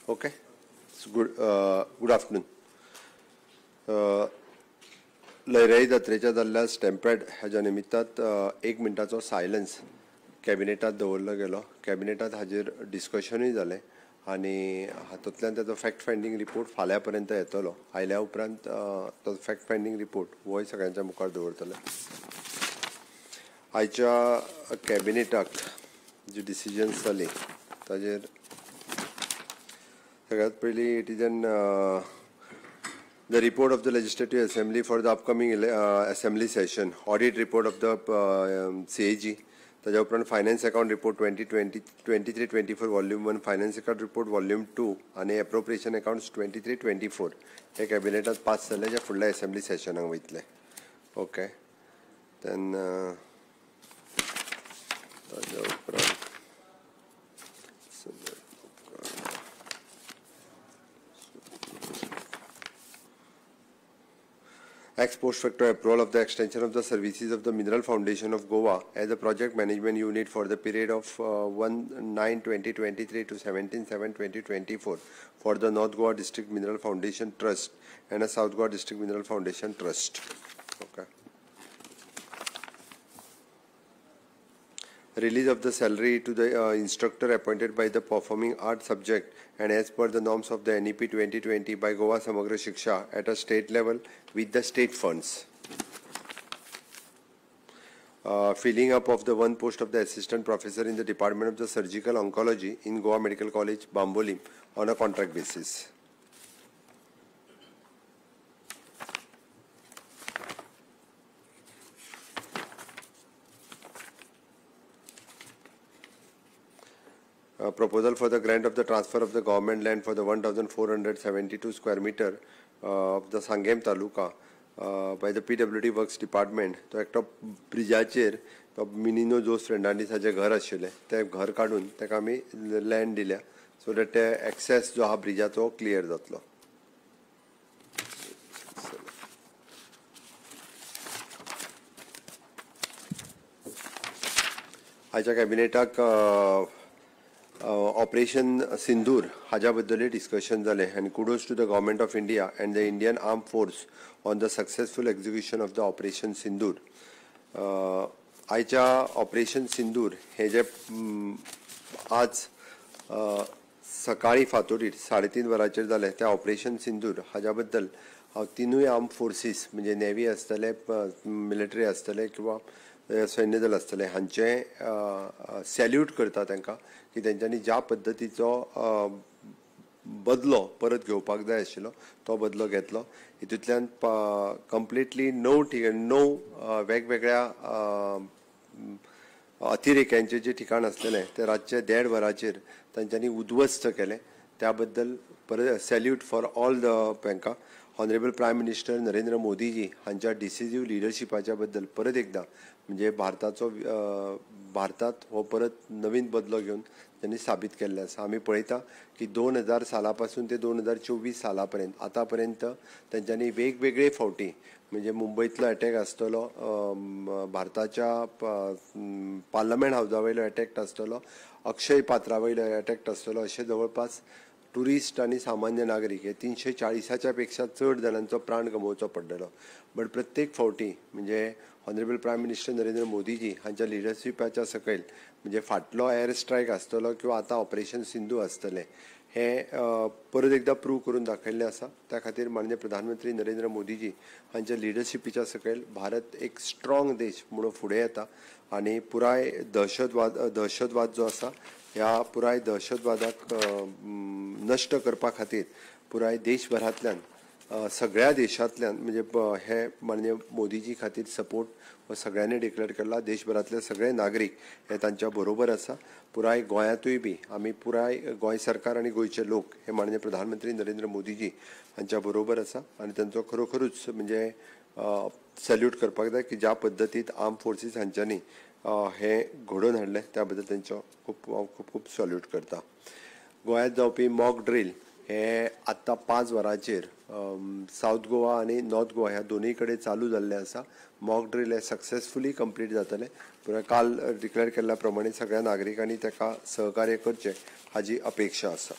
Okay, it's good afternoon. Lairai जात्रेच्या जाल्ल्या स्टॅम्पॅड हाच्या निमित्तात 1 मिनटाचो silence कॅबिनेटात दवरलो गेलो. कॅबिनेटात हाजेर डिस्कशनूय जालें आनी हातूंतल्यान ताचो फॅक्ट फायंडींग रिपोर्ट फाल्यां पर्यंत येतलो. आयल्या उपरांत तो फॅक्ट फायंडींग रिपोर्ट होय सगळ्यांच्या मुखार दवरतले. आयच्या कॅबिनेटाक जी डिसिजन्स जाली ताजेर सगळ्यात पयलीं it is an the report of the Legislative Assembly for the upcoming Assembly session, audit report of the CAG, ताज्या उपरांत finance account report 2023-24 volume 1, finance account report volume 2 आनी एप्रोप्रिएशन अकाउंट्स 23-24 हे कॅबिनेटात पास जाले जे फुडल्या असेंब्ली सेशनाक वयतले. ओके, देन ताज्या उपरांत ex post facto approval of the extension of the services of the Mineral Foundation of Goa as a project management unit for the period of 1/9/2023 to 17/7/2024 for the North Goa District Mineral Foundation Trust and a South Goa District Mineral Foundation Trust. Okay. Release of the salary to the instructor appointed by the performing art subject and as per the norms of the NEP 2020 by Goa Samagra Shiksha at a state level with the state funds. Filling up of the one post of the assistant professor in the Department of the Surgical Oncology in Goa Medical College, Bambolim on a contract basis. Proposal for the grant of the transfer of the government land for the 1,472 square meter of the Sangem Taluka by the PWD Works Department. तो एकटो ब्रिजाचेर तो मिनिनो Jose फ्रेंडांनी ताचें घर आशिल्लें तें घर काडून ताका आमी लँड दिल्या सो दॅट ते एक्सेस जो आहा ब्रिजाचो क्लियर जातलो. आयच्या कॅबिनेटाक ऑपरेशन सिंदूर हाज्या बद्दलूय डिस्कशन जालें आनी kudos to the government of India and the Indian arm force on the successful execution of the operation Sindoor. आयच्या ऑपरेशन सिंदूर हे जे आज सकाळी फातोडीर 3:30 वरांचेर जालें त्या ऑपरेशन सिंदूर हाज्या बद्दल हांव तिनूय आर्म फोर्सीस म्हणजे नेव्ही आसतले, मिलिटरी आसतले किंवा सैन्य दल आसतले हांचे सॅल्यूट करता तांकां की तेंच्यांनी ज्या पद्दतीचो बदलो परत घेवपाक जाय आशिल्लो तो बदलो घेतलो. हितूंतल्यान कंप्लिटली 9 वेगवेगळ्या अतिरेक्यांचे जे ठिकाण आसलेले ते रातचे 1:30 वरांचेर तांच्यांनी उद्ध्वस्त केले. त्या बद्दल परत सॅल्यूट फॉर ऑल द तांकां. Honourable prime minister Narendra Modiji हांच्या डिसिजीव लिडरशिपाच्या बद्दल परत एकदा म्हणजे भारतात हो परत नवीन बदलो घेवन त्यांनी साबीत केल्ले आसा. आमी पळयता की 2000 साला पासून ते 2024 साला पर्यंत आतां पर्यंत तेंच्यांनी वेगवेगळे फावटी म्हणजे मुंबईतलो अटॅक आसतलो, भारताच्या पार्लमेंट हावजा वयलो अटॅक आसतलो, अक्षय पात्रा वयलो अटॅक आसतलो, अशे जवळपास टुरिस्ट आनी सामान्य नागरीक हे 340च्या पेक्षा चड जाणांचो प्राण गमोवचो पडलेलो. बट प्रत्येक फावटी म्हणजे honourable prime minister Narendra Modiji हांच्या लिडरशिपाच्या सकयल म्हणजे फाटलो एअर स्ट्रायक आसतलो किंवा आतां ऑपरेशन सिंधू आसतलें हे परत एकदा प्रूव करून दाखयल्लें आसा. त्या खातीर माननीय प्रधानमंत्री नरेंद्र मोदीजी हांच्या लिडरशिपीच्या सकयल भारत एक स्ट्रॉंग देश म्हणून फुडें येता आनी पुराय दहशतवाद जो आसा ह्या पुराय दहशतवादाक नश्ट करपा खातीर पुराय देशभरांतल्यान सगळ्या देशांतल्यान म्हणजे हे माननीय मोदीजी खातीर सपोर्ट सगळ्यांनी डिक्लेअर केला. देशभरांतले सगळे नागरीक हे तांच्या बरोबर आसा. पुराय गोंयांतूय बी आमी पुराय गोंय सरकार आनी गोंयचे लोक हे माननीय प्रधानमंत्री नरेंद्र मोदीजी हांच्या बरोबर आसा आनी तांचो खरोखरूच म्हणजे सॅल्यूट करपाक जाय की ज्या पद्दतीन आर्म फोर्सीस हांच्यांनी हे घडोवन हाडलें त्या बद्दल तांचो खूब सॅल्यूट करता. गोंयांत जावपी मॉक ड्रील हे आत्तां 5 वरांचेर साऊथ गोवा आनी नॉर्थ गोवा ह्या दोनूय कडेन चालू जाल्लें आसा. मॉक ड्रील हे सक्सेसफुली कंप्लीट जातलें. पुराय काल डिक्लेअर केल्ल्या प्रमाणे सगळ्या नागरिकांनी ताका सहकार्य करचें हाजी अपेक्षा आसा.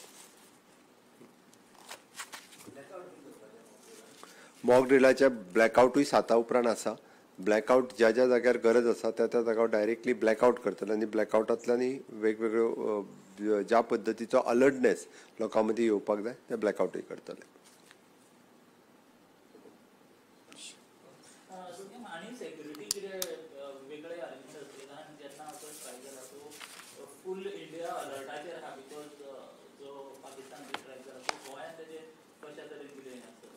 मॉक ड्रिलाच्या ब्लॅकआउटूय 7 उपरांत आसा. ब्लॅकआउट ज्या ज्या जाग्यार गरज आसा त्या त्या जाग्यार डायरेक्टली ब्लॅकआउट करतले आनी ब्लॅकआउटांतल्यानी वेगवेगळ्यो ज्या पद्दतीचो अलर्टनेस लोकां मदीं येवपाक जाय ते ब्लॅकआउटूय करतले. आणि सेक्युरिटी कितें वेगळे अरेंजमेंट आसले ना आनी जेन्ना असो स्ट्रायक जाला सो फूल इंडिया अलर्टाचेर आहा बिकॉज जो पाकिस्तान स्ट्रायक जाला सो गोंयांत तेजें कशा तरेन कितें आसतलें.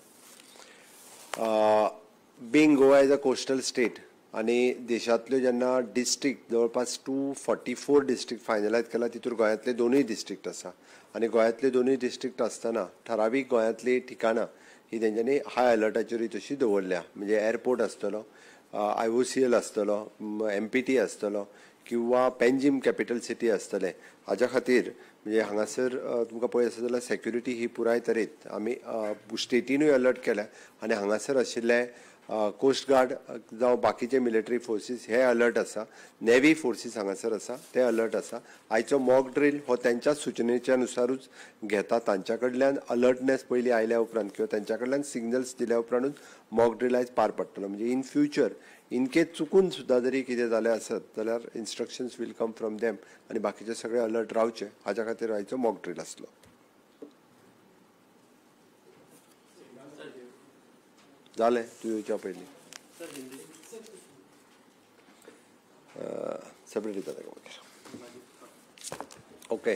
Being Goa as a coastal state आणि देशांतल्यो जेन्ना डिस्ट्रिक्ट जवळपास 244 डिस्ट्रिक्ट फायनलायज केला तितूर गोंयांतले 2 डिस्ट्रिक्ट आसा आनी गोंयांतले 2 डिस्ट्रिक्ट आसतना ठरावीक गोंयांतली ठिकाणां ही तेंच्यांनी हाय अलर्टाचेरूय तशी दवरल्या. म्हणजे एअरपोर्ट आसतलो, IOCL आसतलो, MPT आसतलो किंवा पेंजीम कॅपिटल सिटी आसतले. हाच्या खातीर म्हणजे हांगासर तुमकां पळय आसा जाल्यार सेक्युरिटी ही पुराय तरेत आमी स्टेटीनूय अलर्ट केल्या आनी हांगासर आशिल्ले कोस्ट गार्ड जावं बाकीचे मिलिटरी फोर्सीस हे अलर्ट आसा. नेव्ही फोर्सीस हांगासर आसा ते अलर्ट आसा. आयचो मॉक ड्रील हो तेंच्या सुचनेच्या नुसारूच घेता. तांच्या कडल्यान अलर्टनेस पयलीं आयल्या उपरांत किंवा तेंच्या कडल्यान सिग्नल्स दिल्या उपरांतूच मॉक ड्रील आयज पार पडटलो. म्हणजे इन फ्युचर इन केस चुकून सुद्दां जरी कितें जालें आसत जाल्यार instructions will come from them आनी बाकीचे सगळे अलर्ट रावचे हाच्या खातीर आयचो मॉक ड्रील आसलो. जालें तूं येवच्या पयलीं सेपरेट येता ताका मागीर. ओके.